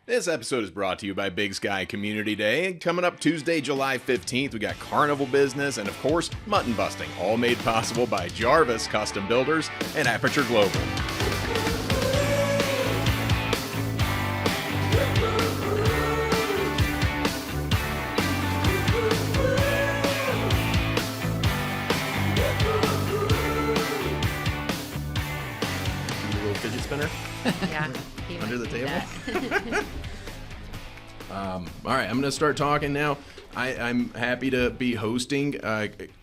This episode is brought to you by Big Sky Community Day. Coming up Tuesday, July 15th, we got carnival business and, of course, mutton busting, all made possible by Jarvis Custom Builders and Aperture Global. A little fidget spinner? Yeah. Under the table? All right, I'm going to start talking now. I'm happy to be hosting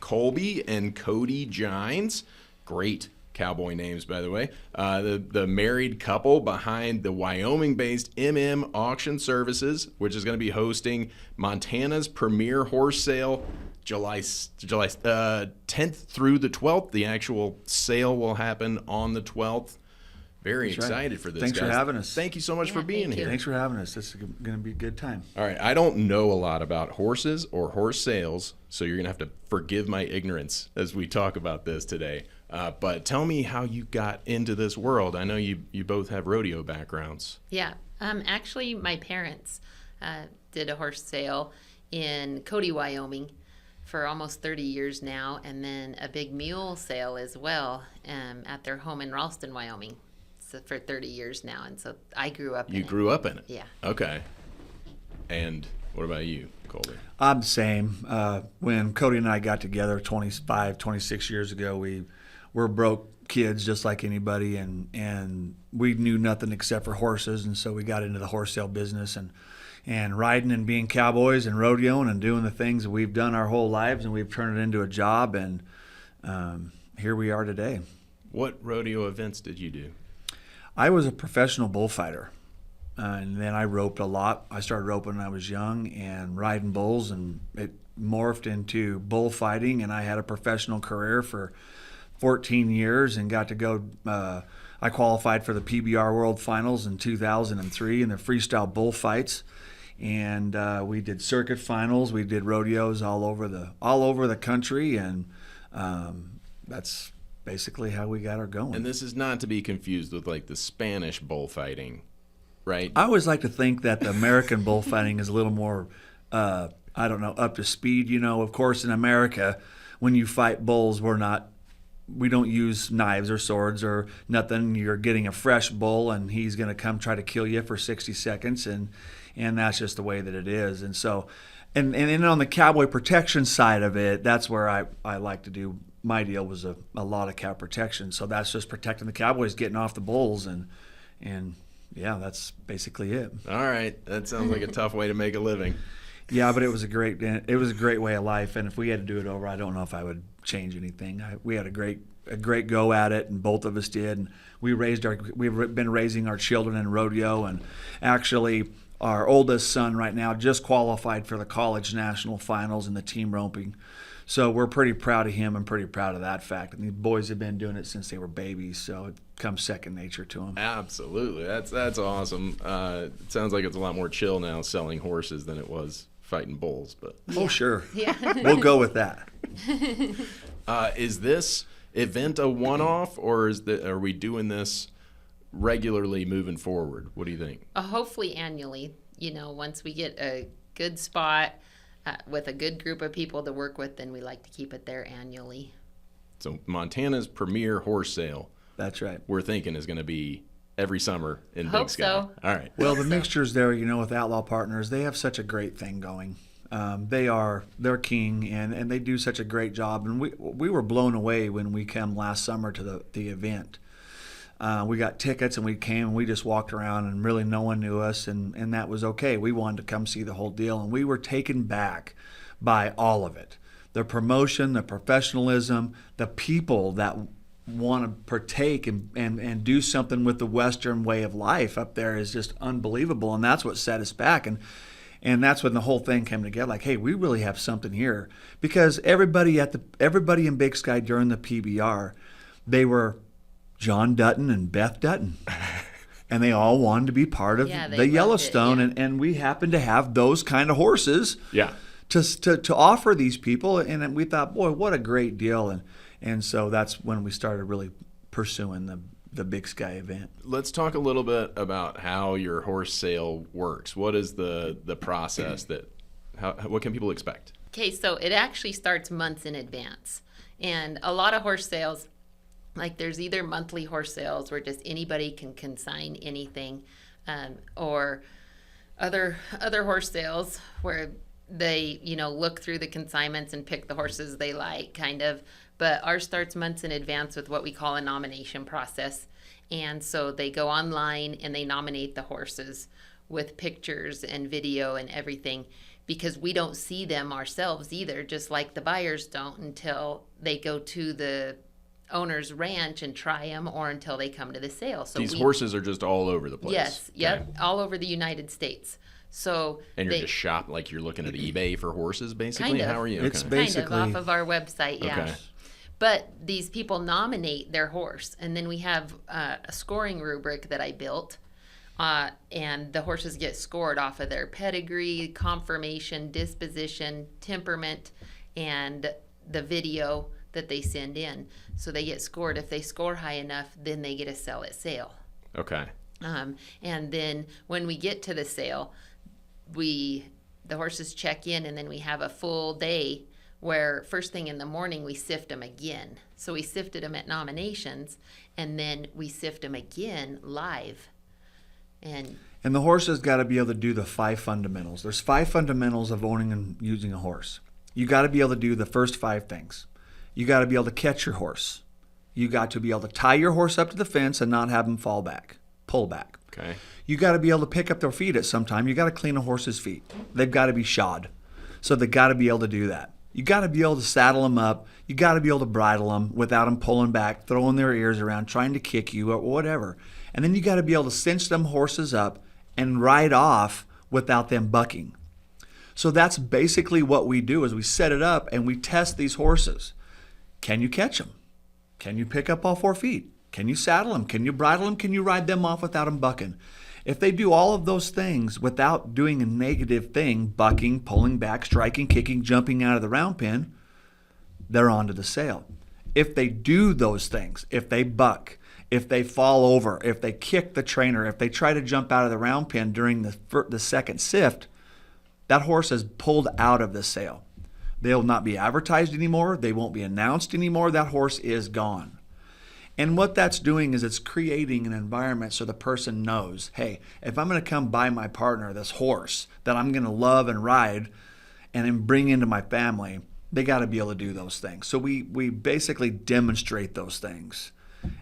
Colby and Codi Gines. Great cowboy names, by the way. The married couple behind the Wyoming-based Auction Services, which is going to be hosting Montana's premier horse sale July 10th through the 12th. The actual sale will happen on the 12th. Very excited for this, Thanks guys. for having us. Thank you so much for being here. Thanks for having us. This is going to be a good time. All right, I don't know a lot about horses or horse sales, so you're going to have to forgive my ignorance as we talk about this today. But tell me how you got into this world. I know you both have rodeo backgrounds. Yeah. Actually, my parents did a horse sale in Codi, Wyoming for almost 30 years now, and then a big mule sale as well at their home in Ralston, Wyoming. So for 30 years now, and so I grew up in it. You grew up in it? Yeah. Okay. And what about you, Colby? I'm the same. When Cody and I got together 26 years ago, we were broke kids just like anybody, and we knew nothing except for horses, and so we got into the horse sale business and riding and being cowboys and rodeoing and doing the things that we've done our whole lives, and we've turned it into a job, and here we are today. What rodeo events did you do? I was a professional bullfighter, and then I roped a lot. I started roping when I was young and riding bulls, and it morphed into bullfighting, and I had a professional career for 14 years and got to go. I qualified for the PBR World Finals in 2003 in the freestyle bullfights, and we did circuit finals. We did rodeos all over the country, and that's basically how we got our going. And this is not to be confused with like the Spanish bullfighting, right? I always like to think that the American bullfighting is a little more, up to speed. You know, of course, in America, when you fight bulls, we don't use knives or swords or nothing. You're getting a fresh bull, and he's going to come try to kill you for 60 seconds, and that's just the way that it is. And so, and then on the cowboy protection side of it, that's where I like to do. My deal was a lot of cow protection, so that's just protecting the cowboys, getting off the bulls, and yeah, that's basically it. All right, that sounds like a tough way to make a living. Yeah, but it was a great way of life, and if we had to do it over, I don't know if I would change anything. We had a great go at it, and both of us did. And we've been raising our children in rodeo, and actually our oldest son right now just qualified for the college national finals in the team roping. So we're pretty proud of him and pretty proud of that fact. And the boys have been doing it since they were babies, so it comes second nature to them. Absolutely. That's awesome. It sounds like it's a lot more chill now selling horses than it was fighting bulls. But Oh, sure. Yeah. We'll go with that. Is this event a one-off, or are we doing this regularly moving forward? What do you think? Hopefully annually, once we get a good spot with a good group of people to work with, then we like to keep it there annually. So Montana's premier horse sale, That's right. we're thinking is going to be every summer in Hope Big Sky. so. All right. Well, the mixtures there, with Outlaw Partners, they have such a great thing going. They're king, and they do such a great job. And we were blown away when we came last summer to the event. We got tickets, and we came, and we just walked around, and really no one knew us, and that was okay. We wanted to come see the whole deal, and we were taken back by all of it. The promotion, the professionalism, the people that want to partake and do something with the Western way of life up there is just unbelievable, and that's what set us back. And that's when the whole thing came together. Like, hey, we really have something here, because everybody in Big Sky during the PBR, they were John Dutton and Beth Dutton, and they all wanted to be part of the Yellowstone, and we happened to have those kind of horses. Yeah. To offer these people, and we thought, boy, what a great deal, and so that's when we started really pursuing the Big Sky event. Let's talk a little bit about how your horse sale works. What is the process what can people expect? Okay, so it actually starts months in advance. And a lot of horse sales, like there's either monthly horse sales where just anybody can consign anything, or other horse sales where they, look through the consignments and pick the horses they like, kind of. But ours starts months in advance with what we call a nomination process. And so they go online and they nominate the horses with pictures and video and everything, because we don't see them ourselves either, just like the buyers don't, until they go to the owner's ranch and try them, or until they come to the sale. So these horses are just all over the place. Yes, yep, all over the United States. So and you're just shopping, like you're looking at eBay for horses, basically? Kind of. How are you? It's Okay. basically kind of off of our website, yeah. Okay. But these people nominate their horse, and then we have a scoring rubric that I built, and the horses get scored off of their pedigree, conformation, disposition, temperament, and the video that they send in. So they get scored. If they score high enough, then they get a sell at sale. Okay. And then when we get to the sale, the horses check in, and then we have a full day where first thing in the morning we sift them again. So we sifted them at nominations, and then we sift them again live. And the horse has got to be able to do the 5 fundamentals. There's 5 fundamentals of owning and using a horse. You got to be able to do the first 5 things. You got to be able to catch your horse. You got to be able to tie your horse up to the fence and not have him pull back. Okay. You got to be able to pick up their feet at some time. You got to clean a horse's feet. They've got to be shod. So they got to be able to do that. You got to be able to saddle them up. You got to be able to bridle them without them pulling back, throwing their ears around, trying to kick you or whatever. And then you got to be able to cinch them horses up and ride off without them bucking. So that's basically what we do is we set it up and we test these horses. Can you catch them? Can you pick up all 4 feet? Can you saddle them? Can you bridle them? Can you ride them off without them bucking? If they do all of those things without doing a negative thing, bucking, pulling back, striking, kicking, jumping out of the round pen, they're on to the sale. If they do those things, if they buck, if they fall over, if they kick the trainer, if they try to jump out of the round pen during the second sift, that horse is pulled out of the sale. They'll not be advertised anymore. They won't be announced anymore. That horse is gone. And what that's doing is it's creating an environment so the person knows, hey, if I'm going to come buy my partner this horse that I'm going to love and ride and then bring into my family, they got to be able to do those things. So we basically demonstrate those things.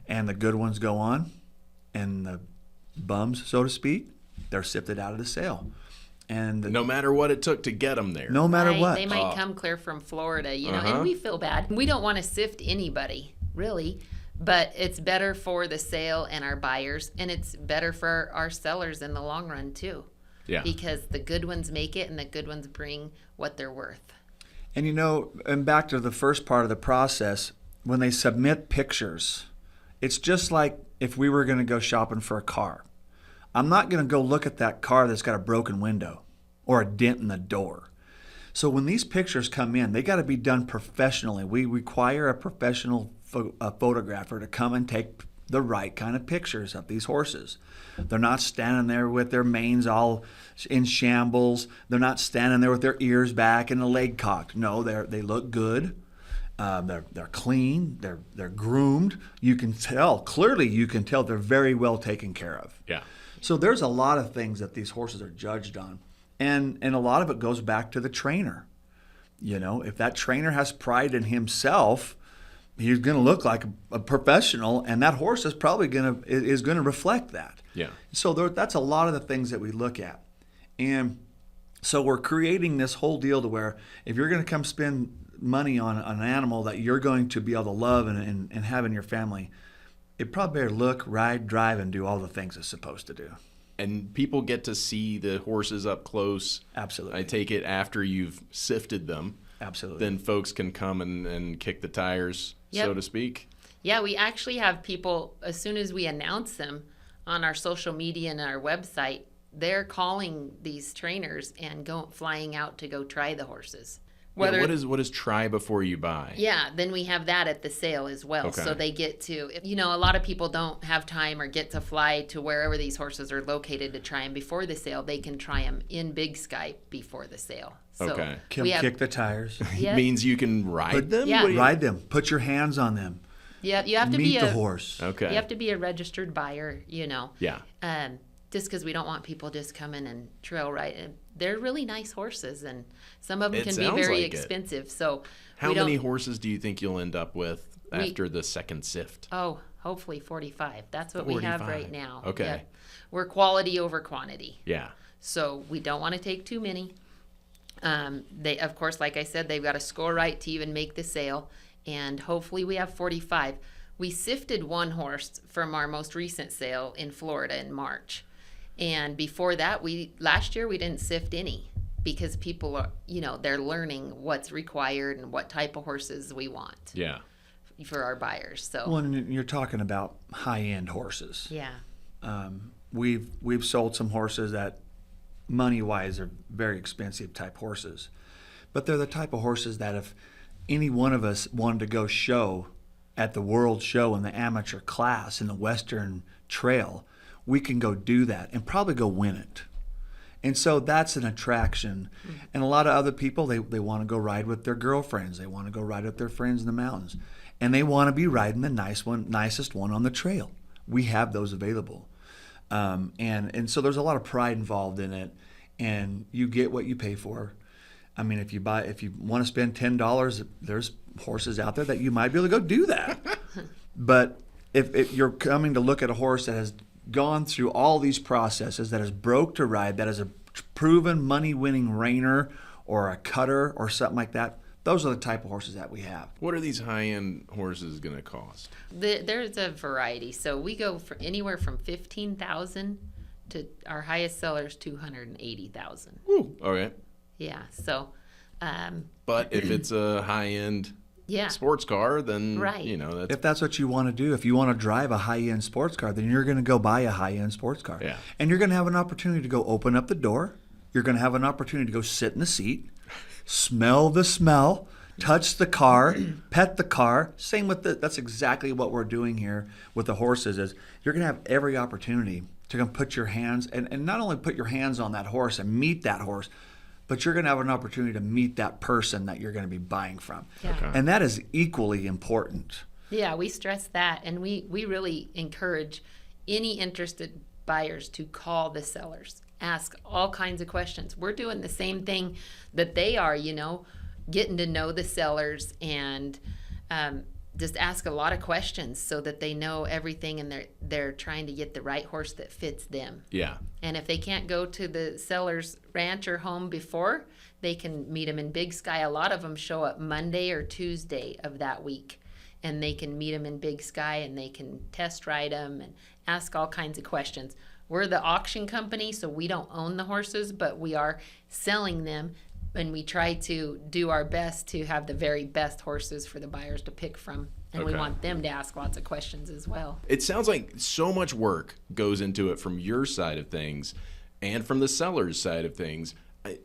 And the good ones go on, and the bums, so to speak, they're sifted out of the sale. And No matter what it took to get them there. no matter what. They might come clear from Florida, and we feel bad. We don't want to sift anybody, really. But it's better for the sale and our buyers, and it's better for our sellers in the long run too. Yeah. Because the good ones make it, and the good ones bring what they're worth. And and back to the first part of the process, when they submit pictures, it's just like if we were going to go shopping for a car. I'm not going to go look at that car that's got a broken window or a dent in the door. So when these pictures come in, they got to be done professionally. We require a professional photographer to come and take the right kind of pictures of these horses. They're not standing there with their manes all in shambles. They're not standing there with their ears back and the leg cocked. No, they look good. They're clean. They're groomed. You can tell they're very well taken care of. Yeah. So there's a lot of things that these horses are judged on, and a lot of it goes back to the trainer. If that trainer has pride in himself, he's going to look like a professional, and that horse is probably going to reflect that. Yeah. So that's a lot of the things that we look at, and so we're creating this whole deal to where if you're going to come spend money on an animal that you're going to be able to love and have in your family, it probably better look, ride, drive, and do all the things it's supposed to do. And people get to see the horses up close. Absolutely. I take it after you've sifted them. Absolutely. Then folks can come and kick the tires, Yep. so to speak. Yeah, we actually have people, as soon as we announce them on our social media and our website, they're calling these trainers and flying out to go try the horses. Whether what is try before you buy? Yeah, then we have that at the sale as well. Okay. So they get to, a lot of people don't have time or get to fly to wherever these horses are located to try them before the sale. They can try them in Big Sky before the sale. So Okay. Kick the tires. Yeah. Means you can ride them? Yeah. What do you- Ride them. Put your hands on them. Yeah, you have to Meet be the horse. Okay. You have to be a registered buyer, Yeah. just because we don't want people just coming and trail riding. They're really nice horses, and some of them It can be sounds very like it. expensive. So How we don't- many horses do you think you'll end up with after the second sift? Oh, hopefully 45. That's what we have 45. right now. Okay. Yep. We're quality over quantity. Yeah. So we don't want to take too many. They, of course, like I said, they've got to score right to even make the sale, and hopefully we have 45. We sifted one horse from our most recent sale in Florida in March, and before that, last year we didn't sift any because people are, they're learning what's required and what type of horses we want Yeah. for our buyers. So When you're talking about high-end horses, yeah, we've sold some horses that money-wise are very expensive type horses, but they're the type of horses that if any one of us wanted to go show at the World Show in the amateur class in the Western Trail, we can go do that and probably go win it. And so that's an attraction. And a lot of other people, they want to go ride with their girlfriends. They want to go ride with their friends in the mountains. And they want to be riding the nicest one on the trail. We have those available. And so there's a lot of pride involved in it. And you get what you pay for. I mean, if you want to spend $10, there's horses out there that you might be able to go do that. But if you're coming to look at a horse that has gone through all these processes, that is broke to ride, that is a proven money-winning reiner or a cutter or something like that, those are the type of horses that we have. What are these high-end horses going to cost? there's a variety. So we go for anywhere from 15,000 to our highest sellers 280,000. Woo. Okay. Yeah. So, But if it's a high-end yeah. sports car, then Right. That's If that's what you want to do, if you want to drive a high-end sports car, then you're going to go buy a high-end sports car. Yeah. And you're going to have an opportunity to go open up the door. You're going to have an opportunity to go sit in the seat, smell the smell, touch the car, pet the car. Same with that's exactly what we're doing here with the horses is you're going to have every opportunity to come put your hands, and not only put your hands on that horse and meet that horse, but you're going to have an opportunity to meet that person that you're going to be buying from. Yeah. Okay. And that is equally important. Yeah, we stress that, and we really encourage any interested buyers to call the sellers, ask all kinds of questions. We're doing the same thing that they are, getting to know the sellers and just ask a lot of questions so that they know everything and they're trying to get the right horse that fits them. Yeah. And if they can't go to the seller's ranch or home before, they can meet them in Big Sky. A lot of them show up Monday or Tuesday of that week, and they can meet them in Big Sky and they can test ride them and ask all kinds of questions. We're the auction company, so we don't own the horses, but we are selling them, and we try to do our best to have the very best horses for the buyers to pick from. And we Okay. want them to ask lots of questions as well. It sounds like so much work goes into it from your side of things and from the seller's side of things.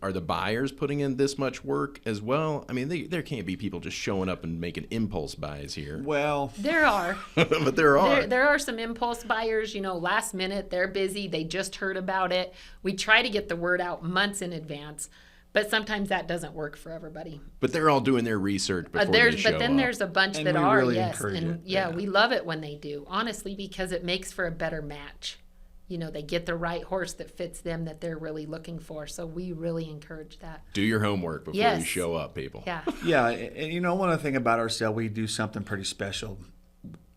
Are the buyers putting in this much work as well? I mean, there can't be people just showing up and making impulse buys here. Well, There are. But there are. There are some impulse buyers, last minute, they're busy, they just heard about it. We try to get the word out months in advance, but sometimes that doesn't work for everybody. But they're all doing their research before they show But then up. there's a bunch And that we are, really yes. encourage And it, yeah, yeah. we love it when they do, honestly, because it makes for a better match. They get the right horse that fits them that they're really looking for. So we really encourage that. Do your homework before you Yes. show up, people. Yeah. yeah, and one other thing about our sale, we do something pretty special.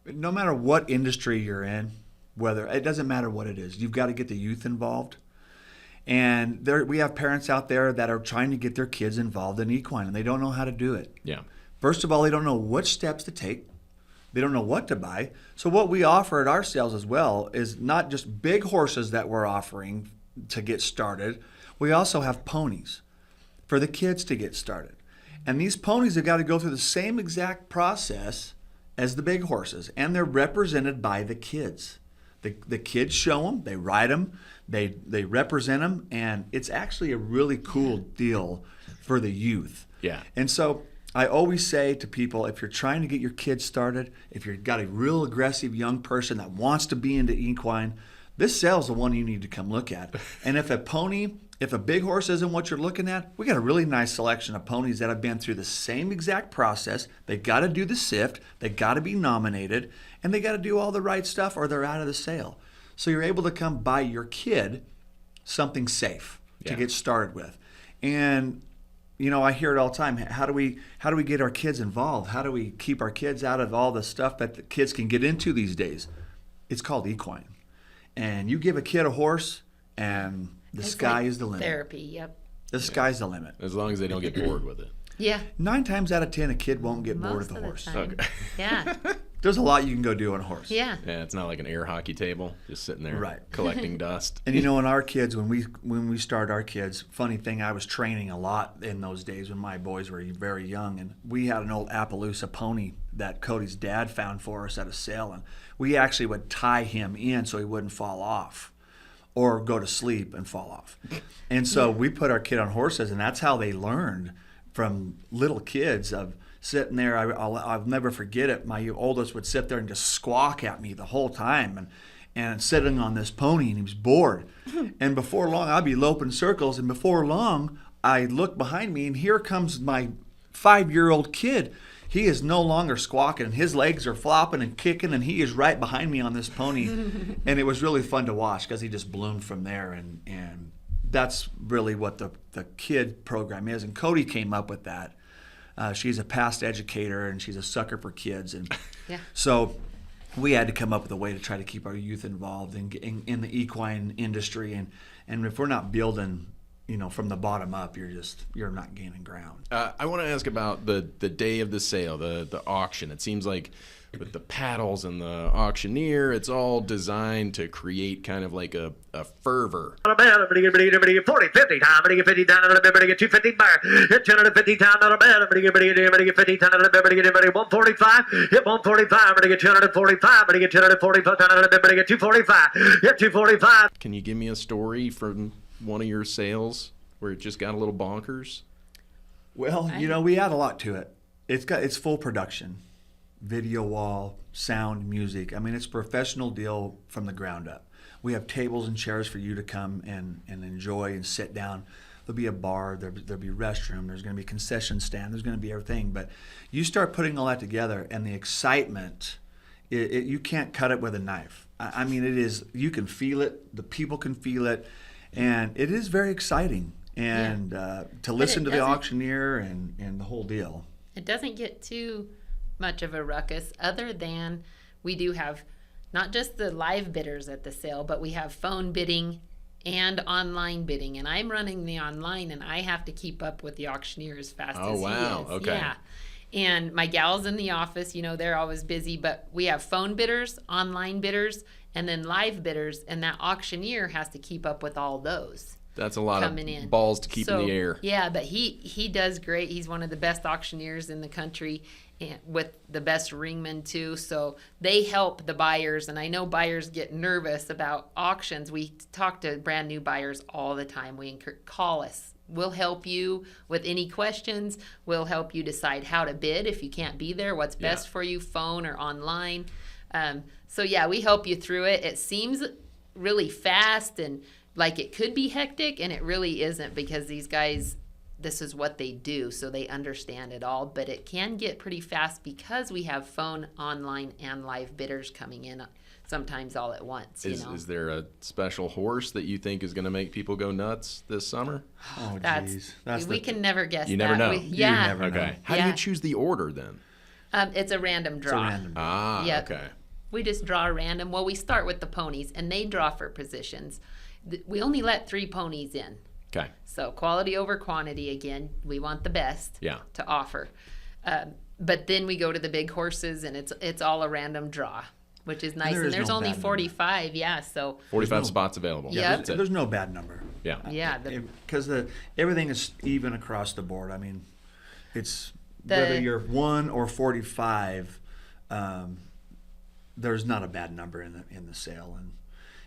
No matter what industry you're in, it doesn't matter what it is, you've got to get the youth involved. And we have parents out there that are trying to get their kids involved in equine, and they don't know how to do it. Yeah. First of all, they don't know which steps to take. They don't know what to buy. So what we offer at our sales as well is not just big horses that we're offering to get started. We also have ponies for the kids to get started. And these ponies have got to go through the same exact process as the big horses, and they're represented by the kids. The kids show them, they ride them, they represent them, and it's actually a really cool deal for the youth. Yeah. And so I always say to people, if you're trying to get your kids started, if you've got a real aggressive young person that wants to be into equine, this sale's the one you need to come look at. And if a big horse isn't what you're looking at, we got a really nice selection of ponies that have been through the same exact process. They got to do the sift, they got to be nominated, and they got to do all the right stuff or they're out of the sale. So you're able to come buy your kid something safe to get started with. And I hear it all the time. How do we get our kids involved? How do we keep our kids out of all the stuff that the kids can get into these days? It's called equine. And you give a kid a horse, and the sky is the limit. Therapy, yep. The sky's the limit. As long as they don't get bored with it. Yeah. 9 times out of 10, a kid won't get bored Most with of a the horse. time. Okay. Yeah. There's a lot you can go do on a horse. Yeah. Yeah, it's not like an air hockey table, just sitting there Right. collecting dust. And in our kids, when we started our kids, funny thing, I was training a lot in those days when my boys were very young, and we had an old Appaloosa pony that Cody's dad found for us at a sale, and we actually would tie him in so he wouldn't fall off or go to sleep and fall off. And so we put our kid on horses, and that's how they learned from little kids of sitting there. I'll never forget it. My oldest would sit there and just squawk at me the whole time and sitting on this pony, and he was bored. And before long, I'd be loping circles, and before long, I look behind me, and here comes my 5-year-old kid. He is no longer squawking. His legs are flopping and kicking, and he is right behind me on this pony. And it was really fun to watch because he just bloomed from there. And that's really what the kid program is. And Codi came up with that. She's a past educator, and she's a sucker for kids. And so we had to come up with a way to try to keep our youth involved in the equine industry. And if we're not building from the bottom up, you're not gaining ground. I want to ask about the day of the sale, the auction. It seems like with the paddles and the auctioneer, it's all designed to create kind of like a fervor. 40, 50 time, 50 down, 250 bar, hit 250 time, 50, 50 time, 145, hit 145, 245, 245, 245, hit 245. Can you give me a story from one of your sales where it just got a little bonkers? Well, we add a lot to it. It's full production. Video wall, sound, music. I mean, it's a professional deal from the ground up. We have tables and chairs for you to come and enjoy and sit down. There'll be a bar, there'll be restroom, there's going to be a concession stand, there's going to be everything. But you start putting all that together, and the excitement, you can't cut it with a knife. I mean, it is. You can feel it. The people can feel it, and it is very exciting. And to listen to the auctioneer and the whole deal. It doesn't get too much of a ruckus, other than we do have not just the live bidders at the sale, but we have phone bidding and online bidding, and I'm running the online, and I have to keep up with the auctioneer as fast as he is. Okay. Yeah. And my gals in the office, they're always busy, but we have phone bidders, online bidders, and then live bidders, and that auctioneer has to keep up with all those. That's a lot coming of in. balls to keep in the air. Yeah, but he does great. He's one of the best auctioneers in the country, and with the best ringmen too. So they help the buyers, and I know buyers get nervous about auctions. We talk to brand new buyers all the time. Call us. We'll help you with any questions. We'll help you decide how to bid if you can't be there, what's best for you, phone or online. So we help you through it. It seems really fast and like it could be hectic, and it really isn't, because these guys, this is what they do, so they understand it all. But it can get pretty fast because we have phone, online, and live bidders coming in sometimes all at once. Is there a special horse that you think is going to make people go nuts this summer? Oh, geez. We can never guess. You never know. You never know. Okay. How do you choose the order then? It's a random draw. Okay. We just draw random. Well, we start with the ponies, and they draw for positions. We only let 3 ponies in. Okay. So quality over quantity again. We want the best to offer. But then we go to the big horses, and it's all a random draw, which is nice. And there's no only bad 45, so 45 spots available. Yeah. There's no bad number. Yeah. Yeah. Because everything is even across the board. I mean, it's whether you're 1 or 45. there's not a bad number in the sale.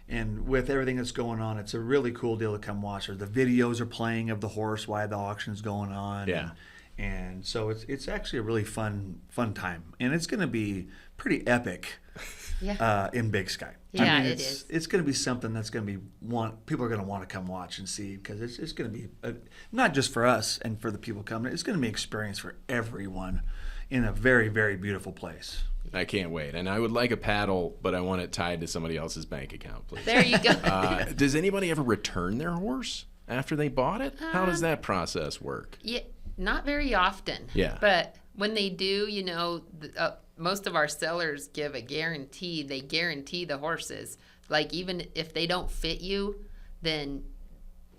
And with everything that's going on, it's a really cool deal to come watch. The videos are playing of the horse while the auction's going on. Yeah. And so it's actually a really fun time. And it's going to be pretty epic in Big Sky. Yeah, it is. is. It's going to be something that's going to be people are going to want to come watch and see, because it's going to be not just for us and for the people coming. It's going to be an experience for everyone in a very, very beautiful place. I can't wait. And I would like a paddle, but I want it tied to somebody else's bank account, please. There you go. Does anybody ever return their horse after they bought it? How does that process work? Yeah, not very often. Yeah. But when they do, most of our sellers give a guarantee. They guarantee the horses. Like, even if they don't fit you, then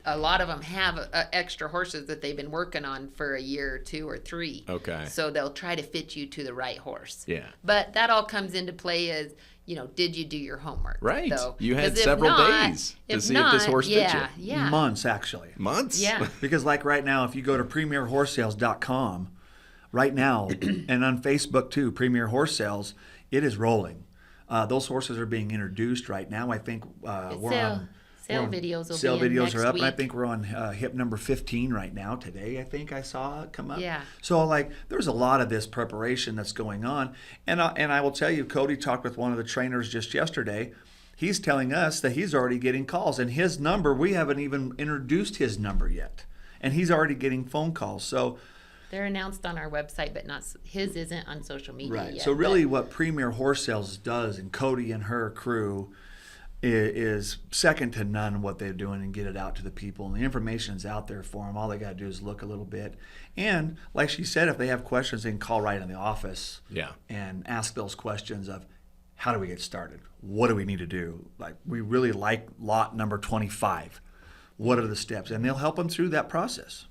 a lot of them have extra horses that they've been working on for a year or 2 or 3. Okay. So they'll try to fit you to the right horse. Yeah. But that all comes into play as, did you do your homework? Right. Though? You had 'Cause if not, days to see if this horse fit you. Yeah. Months, actually. Months? Yeah. Because like right now, if you go to premierhorsesales.com right now, and on Facebook too, Premier Horse Sales, it is rolling. Those horses are being introduced right now. I think Sale videos will sale be in videos next are up, week. and I think we're on hip number 15 right now. Today, I think I saw it come up. Yeah. So there's a lot of this preparation that's going on, and I will tell you, Codi talked with one of the trainers just yesterday. He's telling us that he's already getting calls, and his number, we haven't even introduced his number yet, and he's already getting phone calls. So. They're announced on our website, but his isn't on social media Right. yet. So really what Premier Horse Sales does, and Codi and her crew, is second to none what they're doing, and get it out to the people. And the information's out there for them. All they got to do is look a little bit. And like she said, if they have questions, they can call right in the office. Yeah. And ask those questions of, how do we get started? What do we need to do? Like, we really like lot number 25. What are the steps? And they'll help them through that process.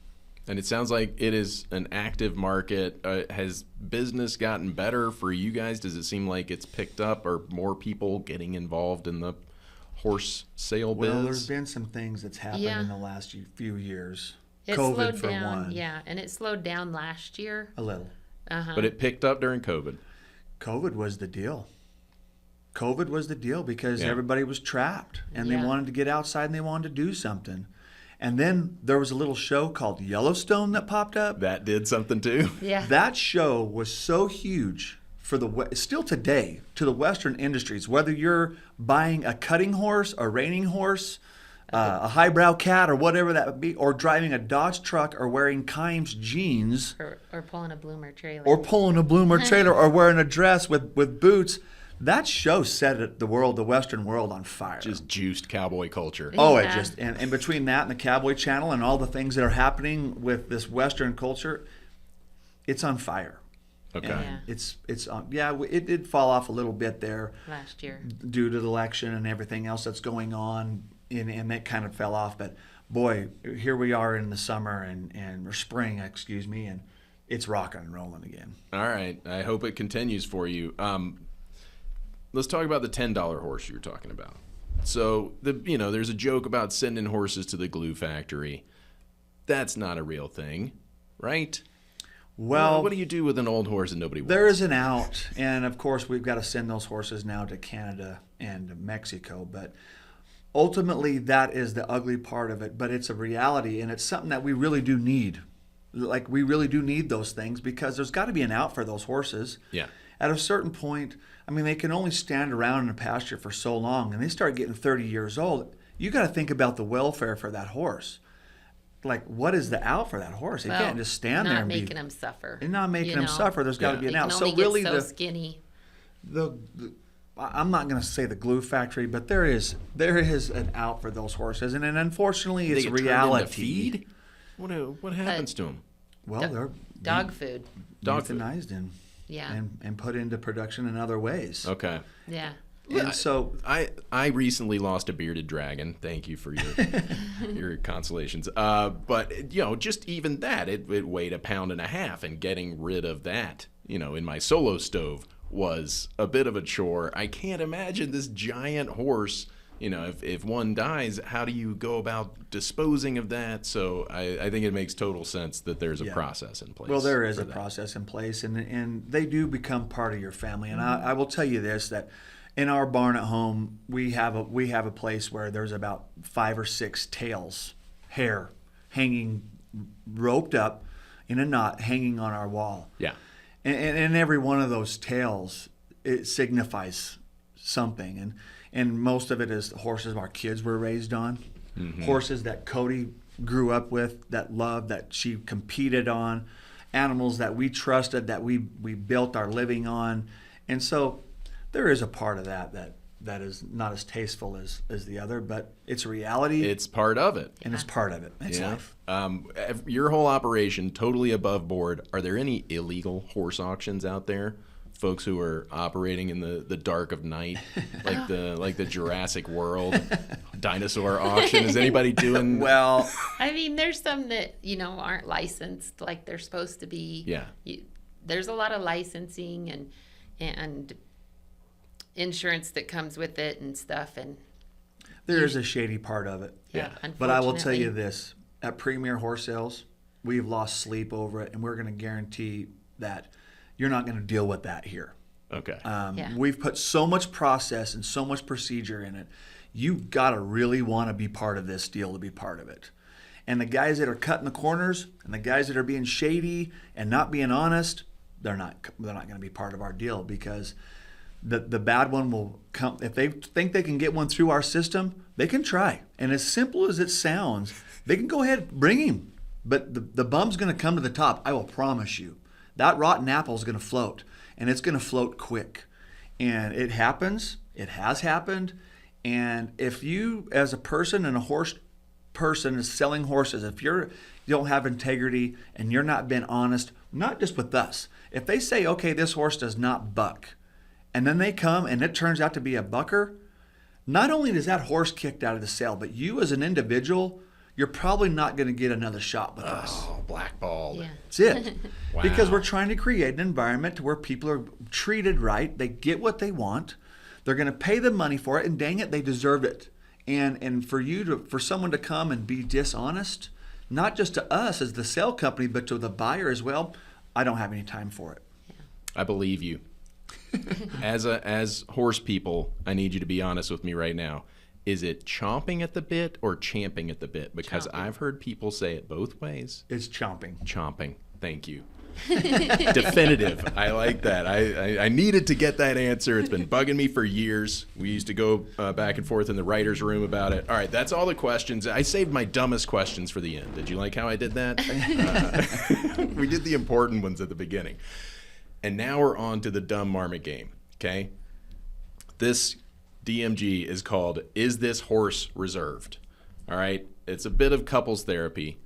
And it sounds like it is an active market. Has business gotten better for you guys? Does it seem like it's picked up, or more people getting involved in the horse sale biz? Well, there's been some things that's happened in the last few years. It COVID slowed for down, one. yeah, and it slowed down last year. A little. But it picked up during COVID. COVID was the deal. COVID was the deal because everybody was trapped, and they Yeah. wanted to get outside and they wanted to do something. And then there was a little show called Yellowstone that popped up. That did something too. Yeah. That show was so huge for still today, to the Western industries, whether you're buying a cutting horse, a reining horse, a highbrow cat, or whatever that would be, or driving a Dodge truck, or wearing Kimes jeans, Or pulling a bloomer trailer. or pulling a bloomer trailer, or wearing a dress with boots. That show set the Western world on fire. Just juiced cowboy culture. Oh, Yeah. and between that and the Cowboy Channel and all the things that are happening with this Western culture, it's on fire. Okay. And Yeah. it's on. Yeah, it did fall off a little bit there last year. due to the election and everything else that's going on, and that kind of fell off. But boy, here we are in the summer or spring, excuse me, and it's rocking and rolling again. All right. I hope it continues for you. Let's talk about the $10 horse you were talking about. So there's a joke about sending horses to the glue factory. That's not a real thing, right? Well, what do you do with an old horse that nobody wants? there is an out, and of course we've got to send those horses now to Canada and Mexico, but ultimately that is the ugly part of it. But it's a reality, and it's something that we really do need. Like, we really do need those things, because there's got to be an out for those horses. Yeah. At a certain point, I mean, they can only stand around in a pasture for so long, and they start getting 30 years old. You got to think about the welfare for that horse. Like, what is the out for that horse? They can't just stand there and not making them suffer. and not making them suffer. There's got to be They an can out. only So really, get so skinny. I'm not going to say the glue factory, but there is an out for those horses, and unfortunately, They it's get turned into reality. feed? What happens to them? Well, they're Dog food. Dog food. euthanized Yeah. and put into production in other ways. Okay. Yeah. And so I recently lost a bearded dragon. Thank you for your consolations. But just even that, it weighed 1.5 pounds, and getting rid of that, in my solo stove was a bit of a chore. I can't imagine this giant horse if one dies, how do you go about disposing of that? So I think it makes total sense that there's a process in place. Well, there is for a that. process in place, and they do become part of your family. And I will tell you this, that in our barn at home, we have a place where there's about 5 or 6 tails, hair, hanging, roped up in a knot, hanging on our wall. Yeah. And every one of those tails, it signifies something. And most of it is horses our kids were raised on, horses that Codi grew up with, that loved, that she competed on, animals that we trusted, that we built our living on. And so there is a part of that is not as tasteful as the other, but it's a reality. It's part of it. And it's part of it. It's life. Your whole operation, totally above board. Are there any illegal horse auctions out there? Folks who are operating in the dark of night, like the Jurassic World dinosaur auction. Is anybody doing? Well, I mean, there's some that aren't licensed like they're supposed to be. Yeah. There's a lot of licensing and insurance that comes with it and stuff, and there is a shady part of it. Yeah. But I will tell unfortunately. you this: at Premier Horse Sales, we've lost sleep over it, and we're going to guarantee that you're not going to deal with that here. Okay. We've put so much process and so much procedure in it. You've got to really want to be part of this deal to be part of it. And the guys that are cutting the corners and the guys that are being shady and not being honest, they're not going to be part of our deal, because the bad one will come. If they think they can get one through our system, they can try. And as simple as it sounds, they can go ahead and bring him. But the bum's going to come to the top. I will promise you. That rotten apple is going to float, and it's going to float quick. And it happens. It has happened. And if you, as a person and a horse person is selling horses, if you don't have integrity and you're not being honest, not just with us, if they say, okay, this horse does not buck, and then they come and it turns out to be a bucker, not only is that horse kicked out of the sale, but you as an individual, you're probably not going to get another shot with us. Oh, blackballed. Yeah. That's it. Wow. Because we're trying to create an environment to where people are treated right. They get what they want. They're going to pay the money for it, and dang it, they deserve it. And for someone to come and be dishonest, not just to us as the sale company, but to the buyer as well, I don't have any time for it. I believe you. As horse people, I need you to be honest with me right now. Is it chomping at the bit or champing at the bit? Because Chomping. I've heard people say it both ways. It's chomping. Chomping. Thank you. Definitive. I like that. I needed to get that answer. It's been bugging me for years. We used to go back and forth in the writer's room about it. All right, that's all the questions. I saved my dumbest questions for the end. Did you like how I did that? We did the important ones at the beginning. And now we're on to the dumb marmot game, okay? This DMG is called Is This Horse Reserved? All right? It's a bit of couples therapy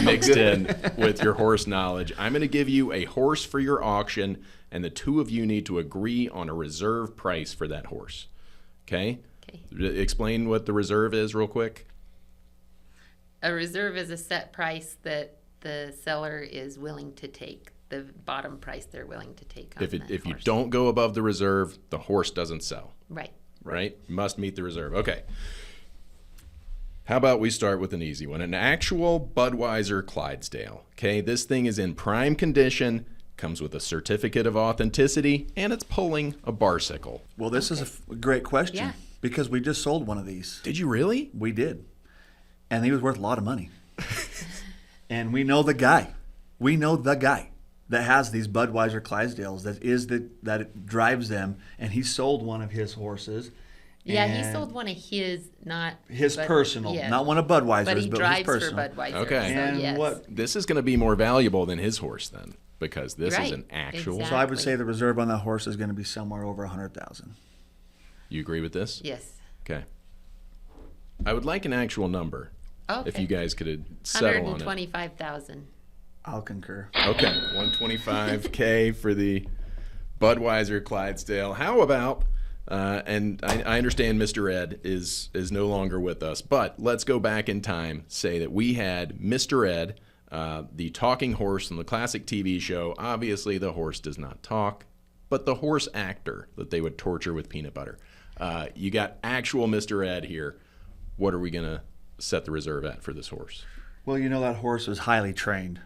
mixed in with your horse knowledge. I'm going to give you a horse for your auction, and the two of you need to agree on a reserve price for that horse. Okay? Okay. Explain what the reserve is real quick. A reserve is a set price that the seller is willing to take, the bottom price they're willing to take on that If you horse. don't go above the reserve, the horse doesn't sell. Right. Right? Must meet the reserve. Okay. How about we start with an easy one? An actual Budweiser Clydesdale. Okay, this thing is in prime condition, comes with a certificate of authenticity, and it's pulling a barsicle. Well, this is a great question, Yeah. because we just sold one of these. Did you really? We did. And he was worth a lot of money. And we know the guy. We know the guy that has these Budweiser Clydesdales, that it drives them, and he sold one of his horses. Yeah, he and sold one of his, not his but- personal, yeah. not one of Budweiser's, But he his drives for personal. Budweiser. Okay. So And yes. what? This is going to be more valuable than his horse then, because this is Right, an actual. exactly. So I would say the reserve on that horse is going to be somewhere over 100,000. You agree with this? Yes. Okay. I would like an actual number. Okay. If you guys could settle on it. 125,000. I'll concur. Okay, 125K for the Budweiser Clydesdale. How about, and I understand Mr. Ed is no longer with us, but let's go back in time, say that we had Mr. Ed, the talking horse on the classic TV show. Obviously, the horse does not talk, but the horse actor that they would torture with peanut butter. You got actual Mr. Ed here. What are we going to set the reserve at for this horse? Well, that horse was highly trained,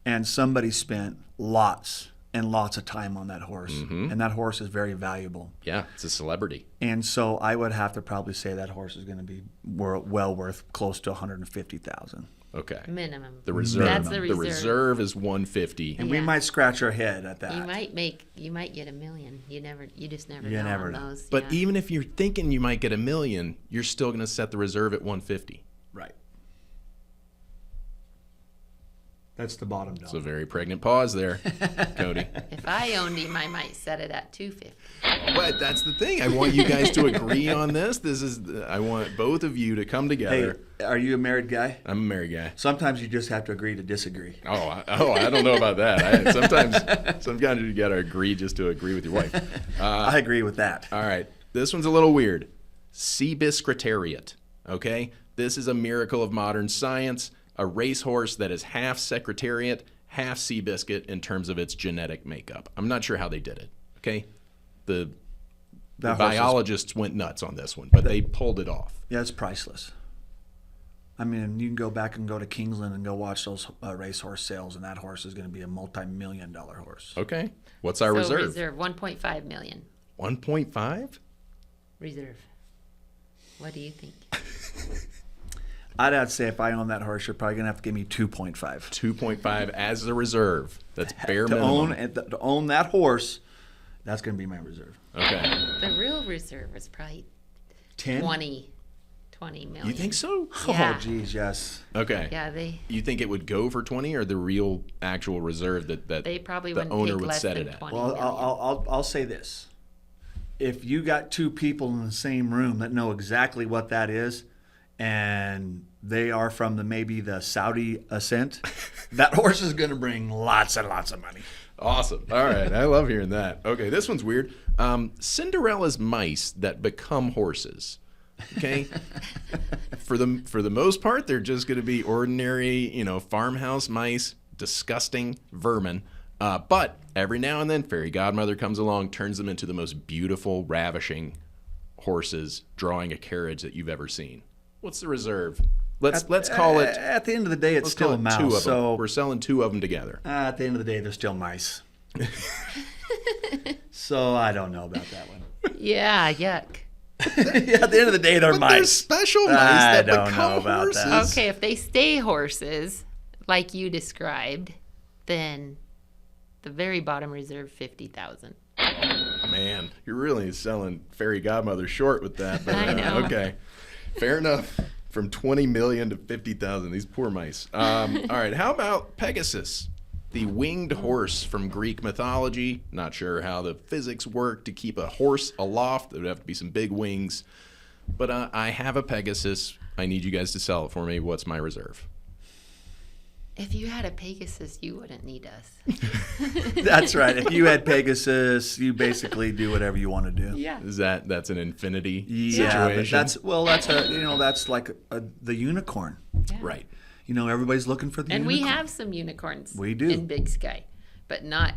and somebody spent lots and lots of time on that horse, and that horse is very valuable. Yeah, it's a celebrity. And so I would have to probably say that horse is going to be well worth close to $150,000. Okay. Minimum. The reserve. That's the reserve. The reserve is $150. And we might scratch our head at that. You might get $1 million. You just never You know never on know. those. But yeah. even if you're thinking you might get $1 million, you're still going to set the reserve at $150. Right. That's the bottom dollar. It's a very pregnant pause there, Cody. If I owned him, I might set it at $250. But that's the thing. I want you guys to agree on this. I want both of you to come together. Hey, are you a married guy? I'm a married guy. Sometimes you just have to agree to disagree. I don't know about that. Sometimes you got to agree just to agree with your wife. I agree with that. All right. This one's a little weird. Secretariat. Okay? This is a miracle of modern science. A racehorse that is half Secretariat, half Seabiscuit in terms of its genetic makeup. I'm not sure how they did it. Okay? The biologists went nuts on this one, but they pulled it off. Yeah, it's priceless. I mean, you can go back and go to Kingsland and go watch those racehorse sales, and that horse is going to be a multi-million-dollar horse. Okay. What's our reserve? Reserve $1.5 million. 1.5? Reserve. What do you think? I'd have to say if I own that horse, you're probably going to have to give me 2.5. 2.5 as a reserve. That's bare minimum. To own that horse, that's going to be my reserve. Okay. The real reserve is probably 10? 20 million. You think so? Yeah. Oh, geez, yes. Okay. Yeah, You think it would go for 20 or the real actual reserve that they probably the wouldn't owner take would less set than it at? 20 Well, million. I'll say this. If you got two people in the same room that know exactly what that is, and they are from maybe the Saudi ascent, that horse is going to bring lots and lots of money. Awesome. All right. I love hearing that. Okay, this one's weird. Cinderella's mice that become horses. Okay? For the most part, they're just going to be ordinary, farmhouse mice, disgusting vermin. But every now and then, fairy godmother comes along, turns them into the most beautiful, ravishing horses, drawing a carriage that you've ever seen. What's the reserve? Let's call it. At the end of the day, it's Let's still call a it mouse. two of them. So We're selling two of them together. at the end of the day, they're still mice. So I don't know about that one. Yeah, yuck. Yeah, at the end of the day, they're But mice. they're special mice I that don't become know about horses. that. Okay, if they stay horses, like you described, then the very bottom reserve, 50,000. Man, you're really selling fairy godmother short with that. But, I know. Okay, fair enough. From 20 million to 50,000. These poor mice. All right, how about Pegasus, the winged horse from Greek mythology? Not sure how the physics work to keep a horse aloft. There would have to be some big wings. But I have a Pegasus. I need you guys to sell it for me. What's my reserve? If you had a Pegasus, you wouldn't need us. That's right. If you had Pegasus, you basically do whatever you want to do. Yeah. That's an infinity Yeah, but situation? that's like the unicorn. Yeah. Right. Everybody's looking for the And unicorn. we have some unicorns. We do. In Big Sky, but not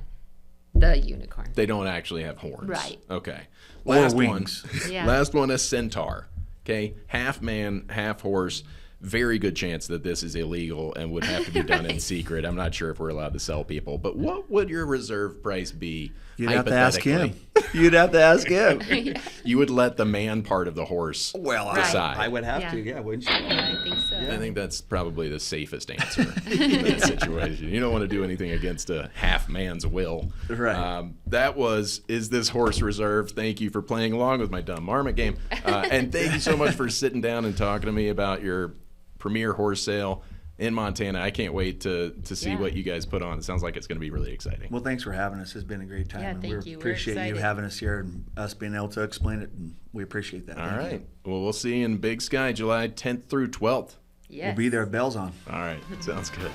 the unicorn. They don't actually have horns. Right. Okay. Or Last wings. one. Yeah. Last one, a centaur. Okay. Half man, half horse. Very good chance that this is illegal and would have to be done in secret. I'm not sure if we're allowed to sell people, but what would your reserve price be? You'd have to ask him. hypothetically? You'd have to ask him. You would let the man part of the horse Well, decide. I would have Yeah. to, yeah, wouldn't you? Yeah, I think so. I think that's probably the safest answer in that situation. You don't want to do anything against a half man's will. Right. That was Is This Horse Reserved? Thank you for playing along with my dumb Marmot game. And thank you so much for sitting down and talking to me about your premier horse sale in Montana. I can't wait to see Yeah. what you guys put on. It sounds like it's going to be really exciting. Well, thanks for having us. It's been a great time. Yeah, and thank we you. We're appreciate you excited. having us here and us being able to explain it, and we appreciate that. All Thank right. you. Well, we'll see you in Big Sky, July 10th through 12th. Yes. We'll be there, bells on. All right. Sounds good.